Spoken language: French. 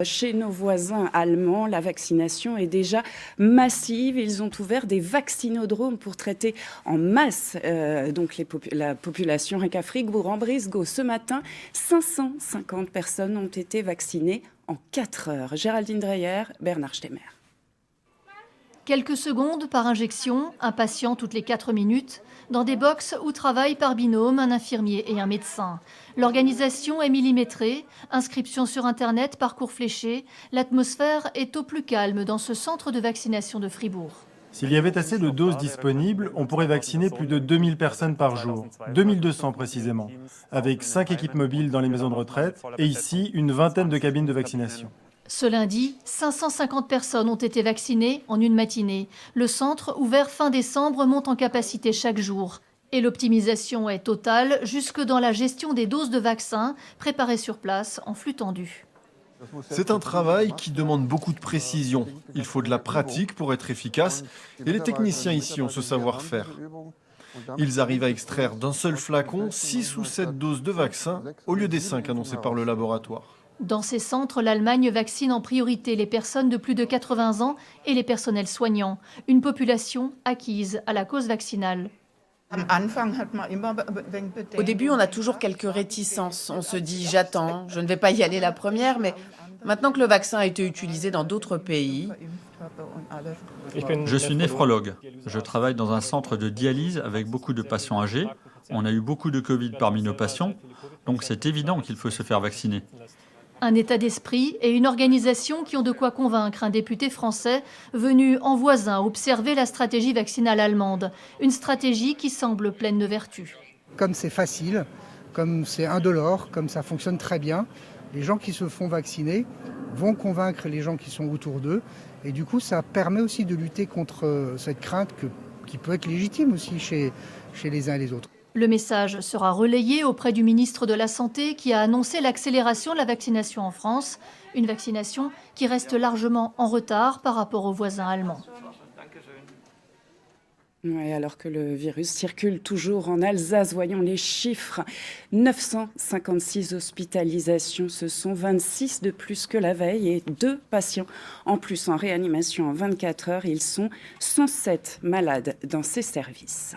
Chez nos voisins allemands, la vaccination est déjà massive. Ils ont ouvert des vaccinodromes pour traiter en masse la population. Rien qu'à Fribourg-en-Brisgau, ce matin, 550 personnes ont été vaccinées en 4 heures. Géraldine Dreyer, Bernard Stemmer. Quelques secondes par injection, un patient toutes les 4 minutes, dans des box où travaillent par binôme un infirmier et un médecin. L'organisation est millimétrée, inscription sur Internet, parcours fléché. L'atmosphère est au plus calme dans ce centre de vaccination de Fribourg. S'il y avait assez de doses disponibles, on pourrait vacciner plus de 2000 personnes par jour, 2200 précisément, avec 5 équipes mobiles dans les maisons de retraite et ici une vingtaine de cabines de vaccination. Ce lundi, 550 personnes ont été vaccinées en une matinée. Le centre, ouvert fin décembre, monte en capacité chaque jour. Et l'optimisation est totale, jusque dans la gestion des doses de vaccins, préparées sur place en flux tendu. C'est un travail qui demande beaucoup de précision. Il faut de la pratique pour être efficace et les techniciens ici ont ce savoir-faire. Ils arrivent à extraire d'un seul flacon 6 ou 7 doses de vaccin au lieu des 5 annoncés par le laboratoire. Dans ces centres, l'Allemagne vaccine en priorité les personnes de plus de 80 ans et les personnels soignants, une population acquise à la cause vaccinale. Au début, on a toujours quelques réticences. On se dit « j'attends, je ne vais pas y aller la première », mais maintenant que le vaccin a été utilisé dans d'autres pays... Je suis néphrologue. Je travaille dans un centre de dialyse avec beaucoup de patients âgés. On a eu beaucoup de Covid parmi nos patients, donc c'est évident qu'il faut se faire vacciner. Un état d'esprit et une organisation qui ont de quoi convaincre un député français venu en voisin observer la stratégie vaccinale allemande. Une stratégie qui semble pleine de vertus. Comme c'est facile, comme c'est indolore, comme ça fonctionne très bien, les gens qui se font vacciner vont convaincre les gens qui sont autour d'eux. Et du coup, ça permet aussi de lutter contre cette crainte qui peut être légitime aussi chez les uns et les autres. Le message sera relayé auprès du ministre de la Santé qui a annoncé l'accélération de la vaccination en France. Une vaccination qui reste largement en retard par rapport aux voisins allemands. Oui, alors que le virus circule toujours en Alsace, voyons les chiffres. 956 hospitalisations, ce sont 26 de plus que la veille et 2 patients en plus en réanimation en 24 heures. Ils sont 107 malades dans ces services.